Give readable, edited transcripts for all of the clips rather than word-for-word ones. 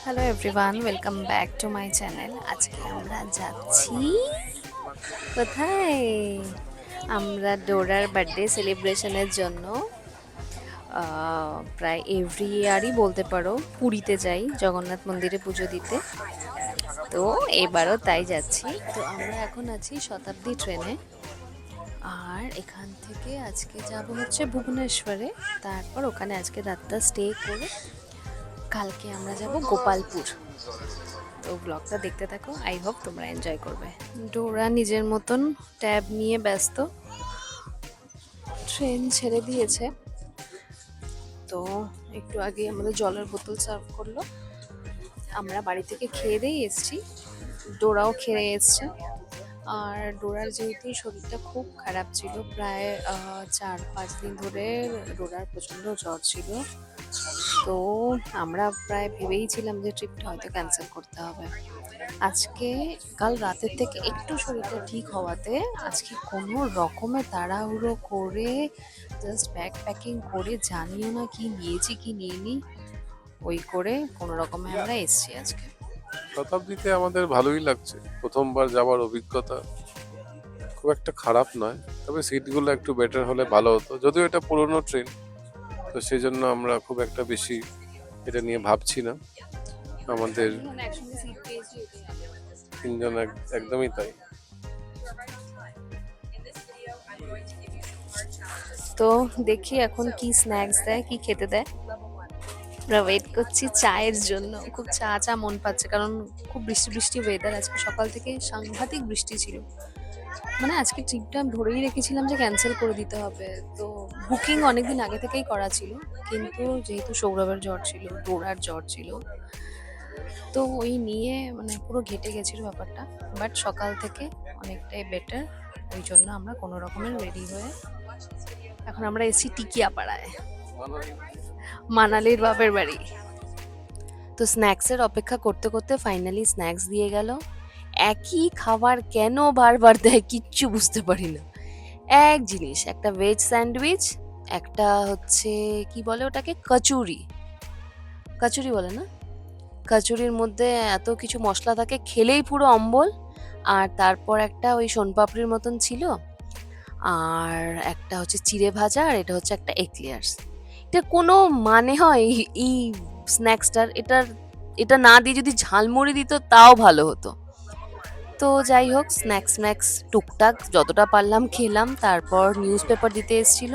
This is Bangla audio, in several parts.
Hello everyone, welcome back to my channel. আজকে আমরা যাচ্ছি কোথায়? আমরা ডোরার বার্থডে সেলিব্রেশনের জন্য প্রায় এভরি ইয়ারই বলতে পারো পুরীতে যাই জগন্নাথ মন্দিরে পুজো দিতে। তো এবারও তাই যাচ্ছি। তো আমরা এখন আছি শতাব্দী ট্রেনে, আর এখান থেকে আজকে যাব হচ্ছে ভুবনেশ্বরে। তারপর ওখানে আজকে রাতটা স্টে করে কালকে আমরা যাব গোপালপুর। তো ব্লগটা দেখতে থাকো, আই হোপ তোমরা এনজয় করবে। ডোরা নিজের মতন ট্যাব নিয়ে ব্যস্ত, ট্রেন ছেড়ে দিয়েছে। তো একটু আগে আমাদের জলের বোতল সার্ভ করলো। আমরা বাড়ি থেকে খেয়ে দিয়ে এসছি, ডোরাও খেয়ে এসছে। আর ডোরার যেহেতু শরীরটা খুব খারাপ ছিল, প্রায় 4-5 দিন ধরে ডোরার প্রচণ্ড জ্বর ছিল। তো আমরা প্রায় ভেবেইছিলাম যে ট্রিপটা হয়তো ক্যান্সেল করতে হবে। আজকে কাল রাতের থেকে একটু শরীরটা ঠিক হওয়াতে আজকে কোনো রকমে তাড়াহুড়ো করে জাস্ট ব্যাগ প্যাকিং করে, জানিও না কি নিয়েছি কি নিইনি, ওই করে কোনো রকমে আমরা এসছি আজকে। শতাব্দীতে আমাদের ভালোই লাগছে, প্রথমবার যাওয়ার অভিজ্ঞতা খুব একটা খারাপ নয়, তবে সিটগুলো একটু বেটার হলে ভালো হতো। যদিও এটা পুরোনো ট্রেন, তো সেই জন্য আমরা খুব একটা বেশি এটা নিয়ে ভাবছি না। আমাদের তিনজন একদমই তাই। তো দেখি এখন কি স্ন্যাক্স দেয়, কি খেতে দেয়। আমরা ওয়েট করছি চায়ের জন্য, খুব চা চা মন পাচ্ছে, কারণ খুব বৃষ্টি বৃষ্টি ওয়েদার। আজকে সকাল থেকে সাংঘাতিক বৃষ্টি ছিল, মানে আজকে ট্রিপটা ধরেই রেখেছিলাম যে ক্যান্সেল করে দিতে হবে। তো বুকিং অনেকদিন আগে থেকেই করা ছিল, কিন্তু যেহেতু সৌরভের জ্বর ছিল, ডোরার জ্বর ছিল, তো ওই নিয়ে মানে পুরো ঘেটে গেছিল ব্যাপারটা। বাট সকাল থেকে অনেকটাই বেটার, ওই জন্য আমরা কোনো রকমের রেডি হয়ে এখন আমরা এসেছি টিকিয়াপাড়ায়, মানালির বাপের বাড়ি। তো স্ন্যাক্সের অপেক্ষা করতে করতে ফাইনালি স্ন্যাক্স দিয়ে গেল। একই খাবার কেন বারবার দেয় কিচ্ছু বুঝতে পারি না। এক জিনিস, একটা ভেজ স্যান্ডউইচ, একটা হচ্ছে কি বলে ওটাকে, কচুরি। কচুরি বলে না? কচুরির মধ্যে এত কিছু মশলা থাকে, খেলেই পুরো অম্বল। আর তারপর একটা ওই সোনপাপড়ির মতন ছিল, আর একটা হচ্ছে চিড়ে ভাজা, আর এটা হচ্ছে একটা এক্লেয়ার্স। এটা কোনো মানে হয় এই স্ন্যাক্সটার? এটা না দিয়ে যদি ঝালমুড়ি দিত তাও ভালো হতো। তো যাই হোক, স্ন্যাক্স টুকটাক যতটা পারলাম খেলাম। তারপর নিউজ পেপার দিতে এসেছিল,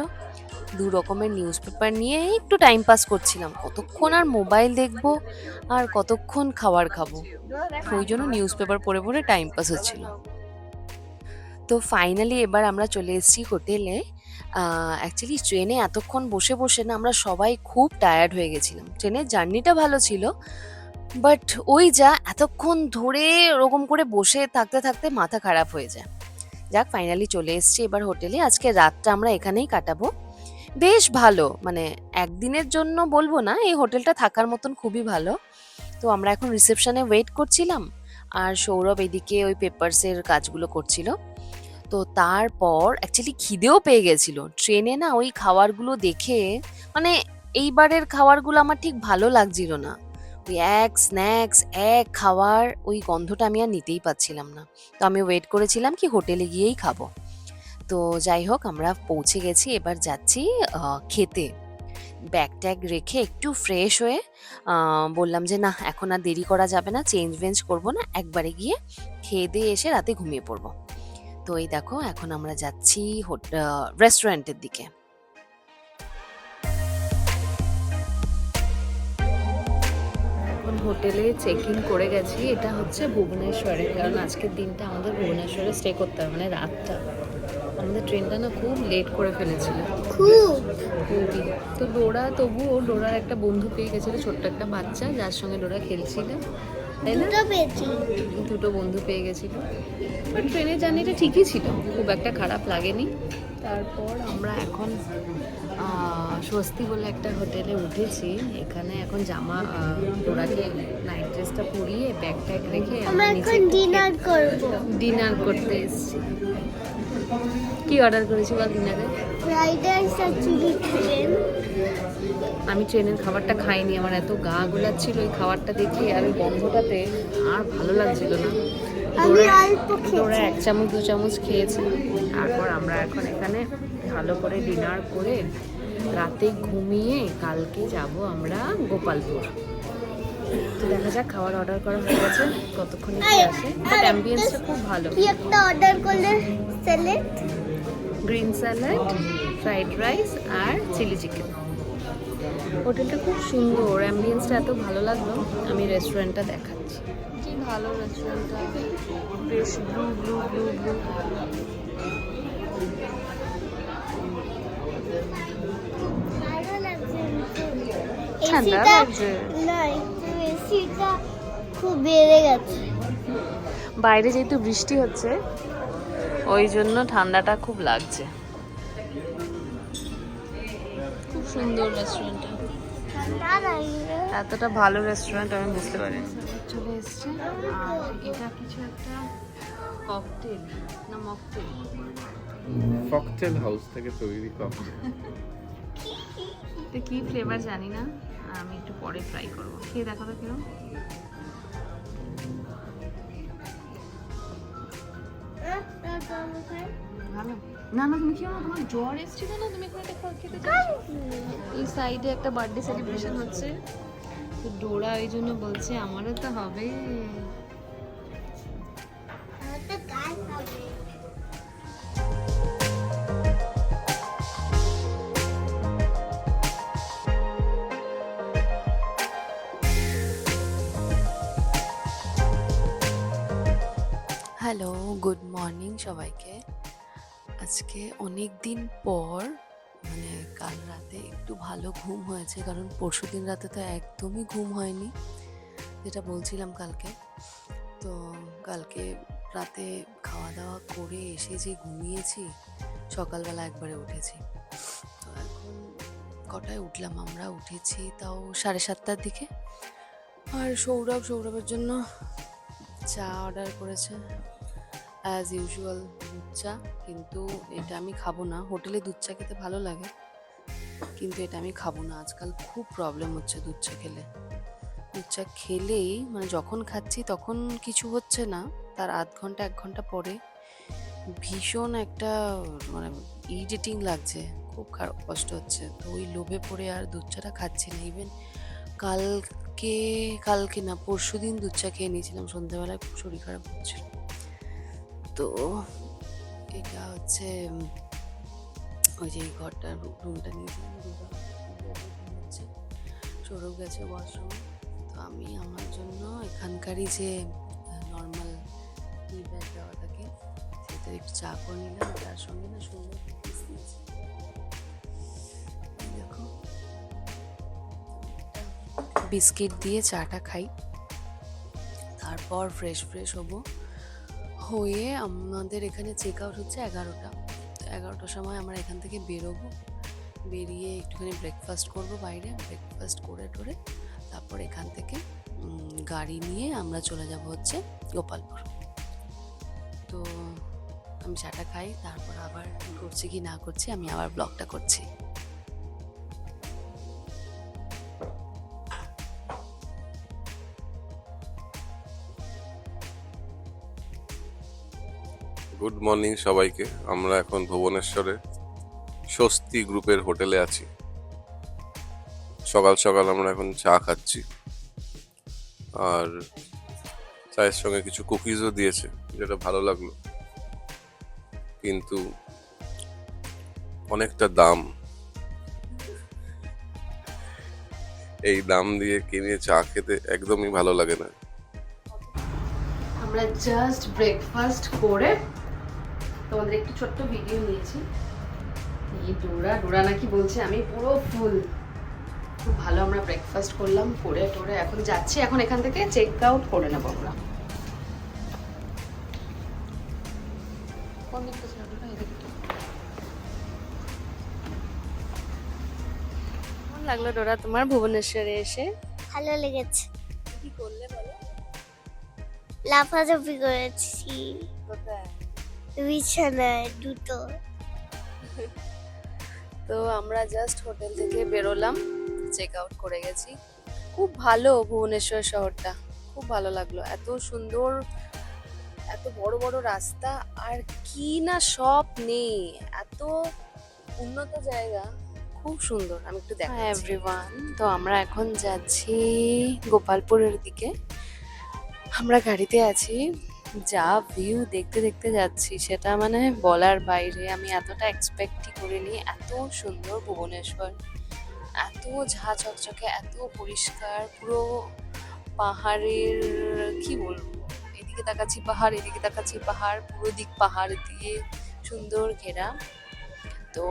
2 রকমের নিউজ পেপার নিয়ে একটু টাইম পাস করছিলাম। কতক্ষণ আর মোবাইল দেখবো, আর কতক্ষণ খাবার খাবো, ওই জন্য নিউজ পেপার পড়ে পড়ে টাইম পাস হচ্ছিল। তো ফাইনালি এবার আমরা চলে এসেছি হোটেলে। অ্যাকচুয়ালি ট্রেনে এতক্ষণ বসে বসে না আমরা সবাই খুব টায়ার্ড হয়ে গেছিলাম। ট্রেনের জার্নিটা ভালো ছিল, বাট ওই যা এতক্ষণ ধরে ওরকম করে বসে থাকতে থাকতে মাথা খারাপ হয়ে যায়। যাক, ফাইনালি চলে এসেছি এবার হোটেলে। আজকে রাতটা আমরা এখানেই কাটাবো। বেশ ভালো, মানে একদিনের জন্য বলবো না, এই হোটেলটা থাকার মতন খুবই ভালো। তো আমরা এখন রিসেপশনে ওয়েট করছিলাম, আর সৌরভ এদিকে ওই পেপারসের কাজগুলো করছিল। তো তারপর অ্যাকচুয়ালি খিদেও পেয়ে গেছিল ট্রেনে না, ওই খাবারগুলো দেখে। মানে এইবারের খাবারগুলো আমার ঠিক ভালো লাগছিল না। ওই এক স্ন্যাক্স, এক খাবার, ওই গন্ধটা আমি আর নিতেই পাচ্ছিলাম না। তো আমি ওয়েট করেছিলাম কি হোটেলে গিয়েই খাবো। তো যাই হোক, আমরা পৌঁছে গেছি, এবার যাচ্ছি খেতে। ব্যাগ ট্যাগ রেখে একটু ফ্রেশ হয়ে বললাম যে না, এখন আর দেরি করা যাবে না, চেঞ্জ ভেঞ্জ করবো না, একবারে গিয়ে খেয়ে দিয়ে এসে রাতে ঘুমিয়ে পড়বো। তো এই দেখো, এখন আমরা যাচ্ছি রেস্টুরেন্টের দিকে। এখন হোটেলে চেক ইন করে গেছি। এটা হচ্ছে ভুবনেশ্বরে, কারণ আজকের দিনটা আমাদের ভুবনেশ্বরে স্টে করতে হবে, মানে রাতটা। আমাদের ট্রেনটা না খুব লেট করে ফেলেছিল, খুবই। তো তবুও ডোরার একটা বন্ধু পেয়ে গেছিল, ছোট্ট একটা বাচ্চা, যার সঙ্গে ডোরা খেলছিল, তাই না? দুটো বন্ধু পেয়ে গেছিল। বাট ট্রেনের জার্নিটা ঠিকই ছিল, খুব একটা খারাপ লাগেনি। তারপর আমরা এখন স্বস্তি বলে একটা হোটেলে উঠেছি। এখানে এখন ডোরাকে নাইট ড্রেসটা পরিয়ে ব্যাগ ট্যাগ রেখে আমরা নিচে ডিনার করতে এসেছি। কি অর্ডার করেছি বল ডিনারে? ফ্রাইড রাইস আর চিলি চিকেন। আমি ট্রেনের খাবারটা খাইনি, আমার এত গা গোলাচ্ছিল ওই খাবারটা দেখে, আর ওই গন্ধটাতে আর ভালো লাগছিল না। আমি অল্প ওরা খেয়েছি। 1 চামচ 2 চামচ খেয়েছে। তারপর আমরা এখন এখানে ভালো করে ডিনার করে রাতে ঘুমিয়ে কালকে যাব আমরা গোপালপুর। তো দেখা যাক, খাবার অর্ডার করা হয়ে গেছে, কতক্ষণে কি আসে। বাট অ্যাম্বিয়েন্সটা খুব ভালো। কি একটা অর্ডার করলে? Salad, green salad, fried rice আর চিলি চিকেন। হোটেলটা খুব সুন্দর, অ্যাম্বিয়েন্সটা এত ভালো লাগলো। আমি রেস্টুরেন্টটা দেখাচ্ছি। কি ভালো রেস্টুরেন্টটা, বেশ ব্লু ব্লু ব্লু ব্লু। ভালো লাগছে কিন্তু ঠান্ডা এসিটা লাগছে। না, একটু এসিটা খুব বেড়ে গেছে। বাইরে যেহেতু বৃষ্টি হচ্ছে ওই জন্য ঠান্ডাটা খুব লাগছে। খুব সুন্দর রেস্টুরেন্টটা, ঠান্ডা লাগে। এতটা ভালো রেস্টুরেন্ট আমি বুঝতে পারিনি। চলে এসছে, আর এটা কিছু একটা ককটেল না মকটেল, ককটেল হাউস থেকে তৈরি ককটেল। এটা কি ফ্লেভার জানি না, আমি একটু পরে ট্রাই করবো। খেয়ে দেখো তো কিরকম। ভালো না? না তুমি খেও না, তোমার জ্বর এসেছিল না, তুমি এখন এটা খেতে চাচ্ছো। এই সাইডে একটা বার্থডে সেলিব্রেশন হচ্ছে, তো ডোরা এই জন্য বলছে আমারও তো হবে। হ্যালো, গুড মর্নিং সবাইকে। আজকে অনেক দিন পর, মানে কাল রাতে একটু ভালো ঘুম হয়েছে, কারণ পরশুদিন রাতে তো একদমই ঘুম হয়নি, যেটা বলছিলাম কালকে। তো কালকে রাতে খাওয়া দাওয়া করে এসে যে ঘুমিয়েছি, সকালবেলা একবারে উঠেছি। তো এখন কটায় উঠলাম, আমরা উঠেছি তাও 7:30টার দিকে। আর সৌরভের জন্য চা অর্ডার করেছে, অ্যাজ ইউজুয়াল দুধ চা। কিন্তু এটা আমি খাবো না, হোটেলে দুধ চা খেতে ভালো লাগে, কিন্তু এটা আমি খাবো না। আজকাল খুব প্রবলেম হচ্ছে দুধ চা খেলে। দুধ চা খেলেই, মানে যখন খাচ্ছি তখন কিছু হচ্ছে না, তার আধ ঘন্টা 1 ঘন্টা পরে ভীষণ একটা মানে ইরিটেটিং লাগছে, খুব খারাপ কষ্ট হচ্ছে। তো ওই লোভে পড়ে আর দুধ চাটা খাচ্ছি না। ইভেন কালকে না, পরশুদিন দুধ চা খেয়ে নিয়েছিলাম সন্ধ্যাবেলায়, খুব শরীর খারাপ হচ্ছিল। তো এটা হচ্ছে ওই যে এই ঘরটার রুমটা নিয়েছিলাম, হচ্ছে সৌরভ গেছে ওয়াশরুমে। তো আমি আমার জন্য এখানকারই যে নর্মাল টি ব্যাগ দেওয়া থাকে সেটা একটু চা করে নিলাম, তার সঙ্গে না সুন্দর কুকিজ দিয়েছি। দেখো, বিস্কিট দিয়ে চাটা খাই, তারপর ফ্রেশ হবো। হয়ে আমাদের এখানে চেক আউট হচ্ছে 11টা। তো 11টার সময় আমরা এখান থেকে বেরোবো, বেরিয়ে একটুখানি ব্রেকফাস্ট করবো বাইরে, ব্রেকফাস্ট করে টোরে তারপর এখান থেকে গাড়ি নিয়ে আমরা চলে যাব হচ্ছে গোপালপুর। তো আমি চাটা খাই, তারপর আবার করছি কি না করছি আমি আবার ব্লগটা করছি। গুড মর্নিং সবাইকে। আমরা এখন ভুবনেশ্বরে স্বস্তি গ্রুপের হোটেলে আছি। সকাল সকাল আমরা এখন চা খাচ্ছি, আর চায়ের সঙ্গে কিছু কুকিজও দিয়েছে, যেটা ভালো লাগলো, কিন্তু অনেকটা দাম। এই দাম দিয়ে কিনে চা খেতে একদমই ভালো লাগে না। আমরা জাস্ট ব্রেকফাস্ট করে তোমাদের একটু ছোট্ট ভিডিও নিয়েছি। এই ডোরা নাকি বলছে আমি পুরো ফুল। খুব ভালো আমরা ব্রেকফাস্ট করলাম, করে টোরে এখন যাচ্ছি, এখন এখান থেকে চেক আউট করে নেবো আমরা। কেমন লাগলো ডোরা তোমার ভুবনেশ্বরে এসে? ভালো লেগেছে। কি করলে বলো? লাফালাফি করেছি কোথায়? বিছানায় দুটো। তো আমরা জাস্ট হোটেল থেকে বেরোলাম, চেক আউট করে গেছি। খুব ভালো ভুবনেশ্বর শহরটা, খুব ভালো লাগলো, এত সুন্দর, এত বড় বড় রাস্তা, আর কি না সব নেই, এত উন্নত জায়গা, খুব সুন্দর। আমি একটু দেখাচ্ছি। এভরিওয়ান, তো আমরা এখন যাচ্ছি গোপালপুরের দিকে। আমরা গাড়িতে আছি, যা ভিউ দেখতে দেখতে যাচ্ছি সেটা মানে বলার বাইরে। আমি এতটা এক্সপেক্টই করিনি, এত সুন্দর ভুবনেশ্বর, এত ঝাঁ চকচকে, এত পরিষ্কার, পুরো পাহাড়ের, কি বলবো, এদিকে তাকাচ্ছি পাহাড়, এদিকে তাকাচ্ছি পাহাড়, পুরো দিক পাহাড় দিয়ে সুন্দর ঘেরা। তো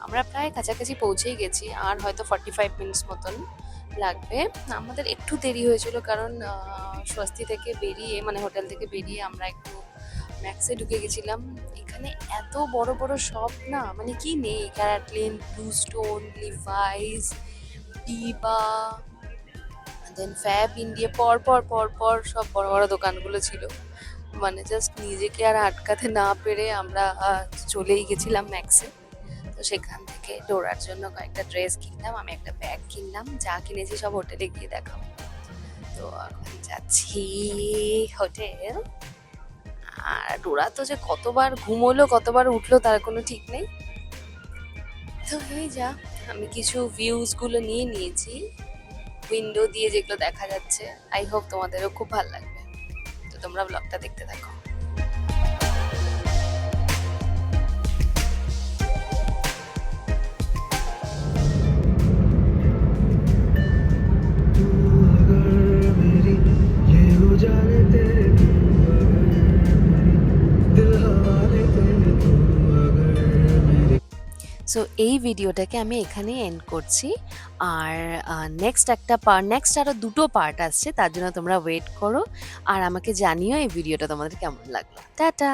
আমরা প্রায় কাছাকাছি পৌঁছেই গেছি, আর হয়তো 45 মিনিটস মতন লাগবে। আমাদের একটু দেরি হয়েছিল কারণ স্বস্তি থেকে বেরিয়ে, মানে হোটেল থেকে বেরিয়ে আমরা একটু ম্যাক্সে ঢুকে গেছিলাম। এখানে এত বড় বড় শপ না, মানে কি নেই, ক্যারাটলিন, ব্লু স্টোন, লিভাইস, বিবা, দেন ফ্যাব ইন্ডিয়া, পর পর পর পর সব বড় বড় দোকানগুলো ছিল। মানে জাস্ট নিজেকে আর আটকাতে না পেরে আমরা চলেই গেছিলাম ম্যাক্সে। তো সেখান থেকে ডোরার জন্য কয়েকটা ড্রেস কিনলাম, আমি একটা ব্যাগ কিনলাম, যা কিনেছি সব হোটেলে গিয়ে দেখাবো। তো এখন যাচ্ছি হোটেল। আর ডোরা তো যে কতবার ঘুমোলো কতবার উঠলো তার কোনো ঠিক নেই। তো এই যা, আমি কিছু ভিউজ গুলো নিয়ে নিয়েছি উইন্ডো দিয়ে, যেগুলো দেখা যাচ্ছে। আই হোপ তোমাদেরও খুব ভালো লাগবে, তো তোমরা ব্লগটা দেখতে থাকো। সো এই ভিডিওটাকে আমি এখানে এন্ড করছি। আর নেক্সট আরো দুটো পার্ট আসছে, তার জন্য তোমরা ওয়েট করো। আর আমাকে জানিও এই ভিডিওটা তোমাদের কেমন লাগলো। টাটা।